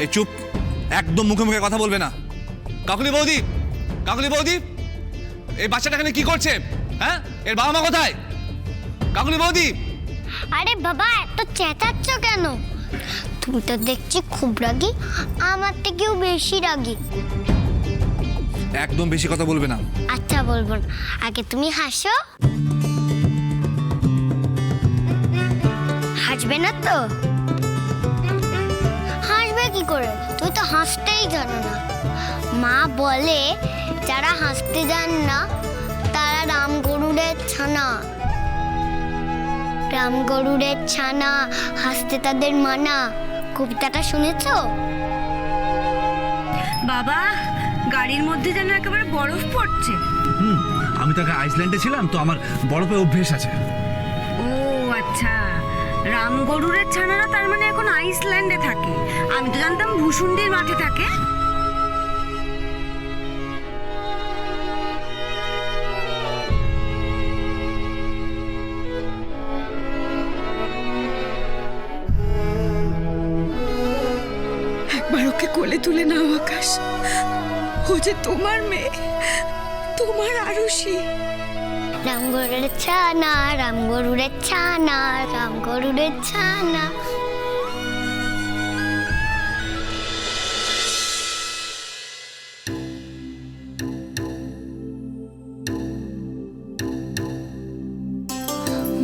এই চুপ, একদম মুখে মুখে কথা বলবে না। কাকুলি বৌদি, কাকুলি বৌদি, এই বাচ্চাটা এখানে কি করছে? হ্যাঁ, এর বাবা মা কোথায়? কাকুলি বৌদি। আরে বাবা, এত চেঁচাচ্ছ কেন? তুমি তো দেখছি খুব রাগী, আমার থেকেও বেশি রাগী। একদম বেশি কথা বলবে না। আচ্ছা বলবো না, আগে তুমি হাসো। হাসবে না তো? হাসবে কি করে? তুই তো হাসতেই জানো না। মা বলে যারা হাসতে জান না তারা রাম গরুড়ের ছানা। রাম গরুড়ের ছানা, হাসতে তাদের মানা। কবিতাটা শুনেছো? বাবা, গাড়ির মধ্যে যেন একেবারে বরফ পড়ছে। আমি তো আগে আইসল্যান্ডে ছিলাম, তো আমার বরফে অভ্যেস আছে। ও আচ্ছা, রাম গরুরের ছানারা তার মানে এখন আইসল্যান্ডে থাকে। আমি তো জানতাম ভূসুন্ডির মাঠে থাকে। একবার ওকে কোলে তুলে নাও আকাশ। ও যে তোমার মেয়ে, তোমার আরুষি। রাম গরুড়ের ছানা, রাম গরুড়ের ছানা, রাম গরুড়ের ছানা।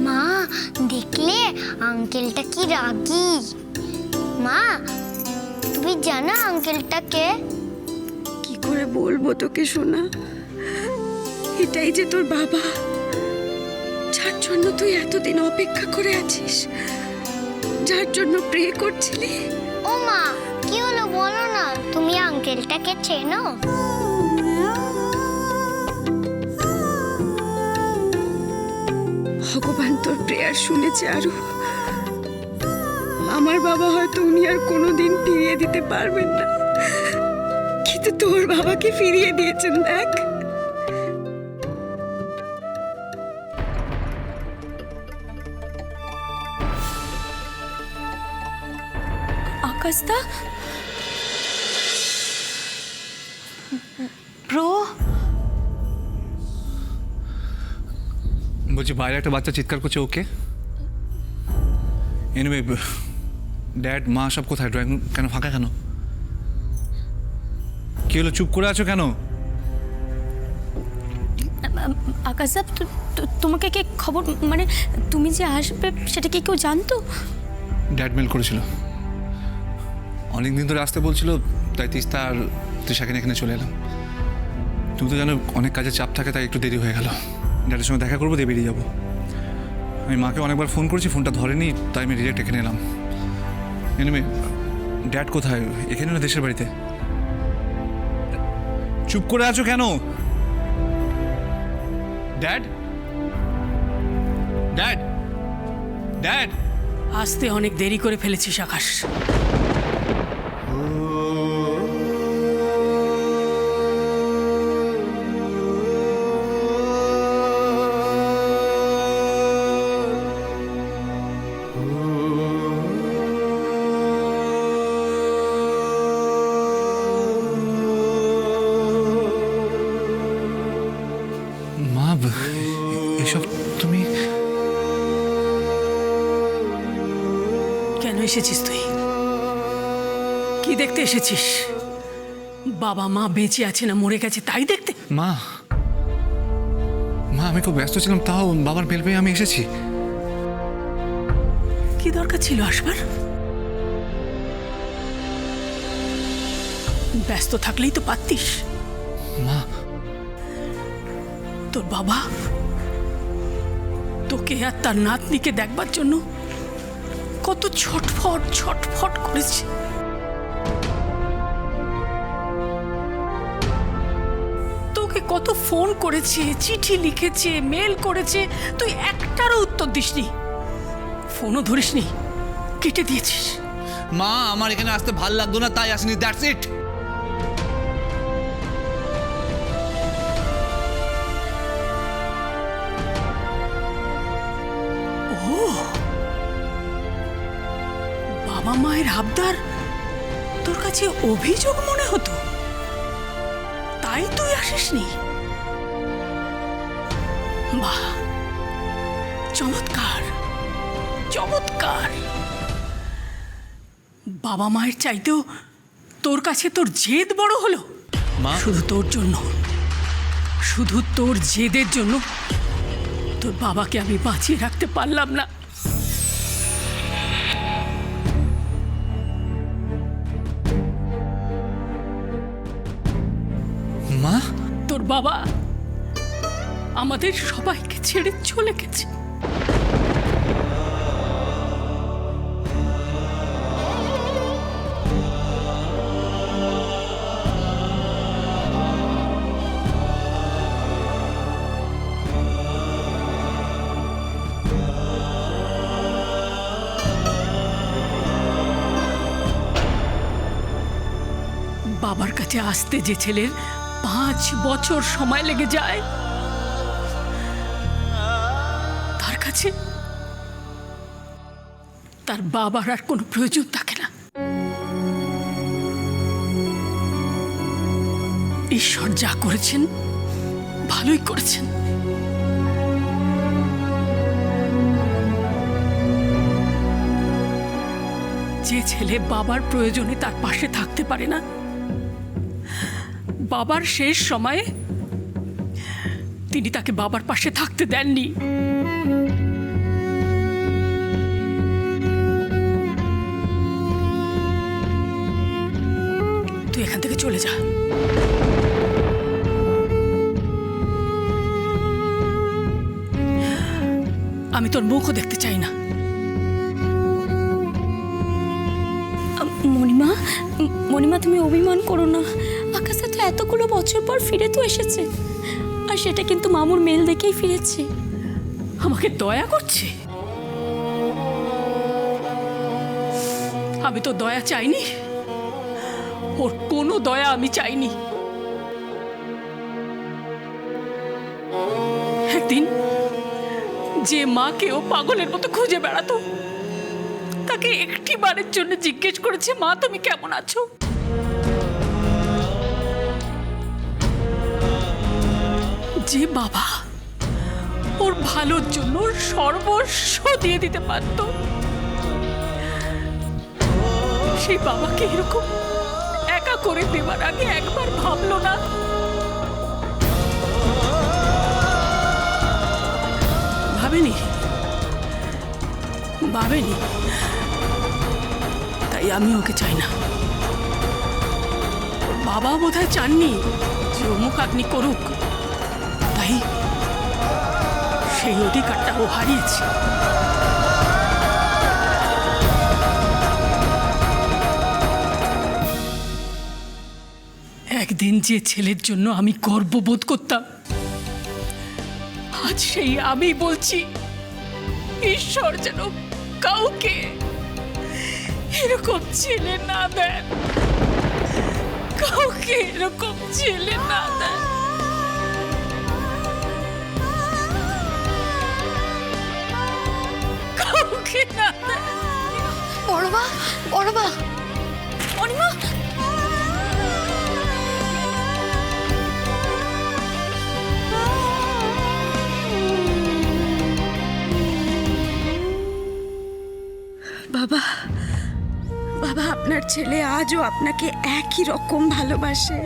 মা, দেখলে আঙ্কেলটা কি রাগী? মা, তুমি জানো আঙ্কেলটাকে? কি করে বলবো তোকে সোনা? এটাই যে তোর বাবা, যার জন্য তুই এতদিন অপেক্ষা করে আছিস, যার জন্য প্রে করছিলি। ও মা, কি হলো বলো না? তুমি আঙ্কেলটাকে চেনো? ভগবান তোর প্রেয়ার শুনেছে আরু। আমার বাবা হয়তো উনি আর কোনোদিন ফিরিয়ে দিতে পারবেন না, কিন্তু তোর বাবাকে ফিরিয়ে দিয়েছেন। দেখ, আকাশদা, ব্রো, বলছি বাইরে একটা বাচ্চা চিৎকার করছে, ওকে? এনিওয়ে, ড্যাড মা সব কোথায়? ড্রয়িং রুম কেন ফাঁকা কেন? কি হলো, চুপ করে আছো কেন? আকাশদা, তোমাকে কে খবর, মানে তুমি যে আসবে সেটা কি কেউ জানতো? ড্যাড মেল করেছিল, অনেকদিন ধরে আসতে বলছিল, তাই তিস্তা আর তৃষাকে এখানে চলে এলাম। তুমি তো জানো অনেক কাজের চাপ থাকে, তাই একটু দেরি হয়ে গেল। ড্যাডের সঙ্গে দেখা করবো, দিয়ে বেরিয়ে যাবো। আমি মাকে অনেকবার ফোন করেছি, ফোনটা ধরেনি, তাই আমি ডিরেক্ট এখানে এলাম। এনিওয়ে, ড্যাড কোথায়? এখানে না দেশের বাড়িতে? চুপ করে আছো কেন? Dad, dad, dad. আসতে অনেক দেরি করে ফেলেছিস আকাশ। মা, এসব তুমি কেন এসেছিস তুই? কি দেখতে এসেছিস? বাবা মা বেঁচে আছে না মরে গেছে তাই দেখতে? মা, মা আমি খুব ব্যস্ত ছিলাম, তাও বাবার বেল পেয়ে আমি এসেছি। কি দরকার ছিল আসবার? ব্যস্ত থাকলেই তো পারতিস। মা, তোর বাবা তোকে আর তার নাতনিকে দেখবার জন্য কত ছটফট ছটফট করেছে। তোকে কত ফোন করেছে, চিঠি লিখেছে, মেল করেছে, তুই একটারও উত্তর দিসনি, ফোনও ধরিসনি, কেটে দিয়েছিস। মা আমার এখানে আসতে ভাল লাগতো না, তাই আসিনি, দ্যাটস ইট। বাবা মায়ের আবদার তোর কাছে অভিযোগ মনে হতো, তাই তুই আসিসনি? বাহ, চমৎকার চমৎকার। বাবা মায়ের চাইতেও তোর কাছে তোর জেদ বড় হলো। মা, শুধু তোর জন্য, শুধু তোর জেদের জন্য তোর বাবাকে আমি বাঁচিয়ে রাখতে পারলাম না। মা, তোর বাবা আমাদের সবাইকে ছেড়ে চলে গেছে। বাবার কাছে আসতে যে ছেলের 5 বছর সময় লেগে যায়, তার কাছে তার বাবার আর কোনো প্রয়োজন থাকে না। ঈশ্বর যা করেছেন ভালোই করেছেন। যে ছেলে বাবার প্রয়োজনে তার পাশে থাকতে পারে না, বাবার শেষ সময়ে তিনি তাকে বাবার পাশে থাকতে দেননি। তুই এখান থেকে চলে যা। আমি তোর মুখও দেখতে চাই না। মণিমা, মণিমা তুমি অভিমান করো না। আকাশে তো এতগুলো বছর পর ফিরে তো এসেছে, আর সেটা কিন্তু মামুর মেল দেখেই ফিরেছে। আমাকে দয়া করছে? আমি তো দয়া চাইনি, ওর কোনো দয়া আমি চাইনি। একদিন যে মাকে ও পাগলের মতো খুঁজে বেড়াতো, তাকে একটি বারের জন্য জিজ্ঞেস করেছে, মা তুমি কেমন আছো? যে বাবা ওর ভালোর জন্য সর্বস্ব দিয়ে দিতে পারত, সেই বাবাকে এরকম একা করে দেবার আগে একবার ভাবলো না? ভাবেনি, তাই আমি ওকে চাই না। বাবা বোধহয় চাননি যে অমুক আগ্নি করুক, তাই সেই অধিকারটা ও হারিয়েছে। একদিন যে ছেলের জন্য আমি গর্ববোধ করতাম, আজ সেই আমি বলছি, ঈশ্বর যেন কাউকে এরকম ছেলে না দেন, কাউকে এরকম ছেলে না দেন। কাউকে না দেন। বড়বা, বড়বা, মণিমা। বাবা, বাবা, আপনার ছেলে আজও আপনাকে একই রকম ভালোবাসে।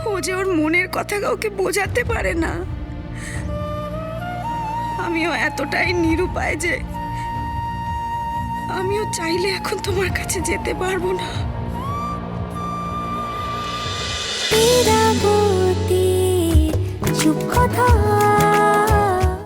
ও যে ওর মনের কথা কাউকে বোঝাতে পারে না। আমিও এতটাই নিরুপায় যে আমিও চাইলে এখন তোমার কাছে যেতে পারবো না। চুপ কথা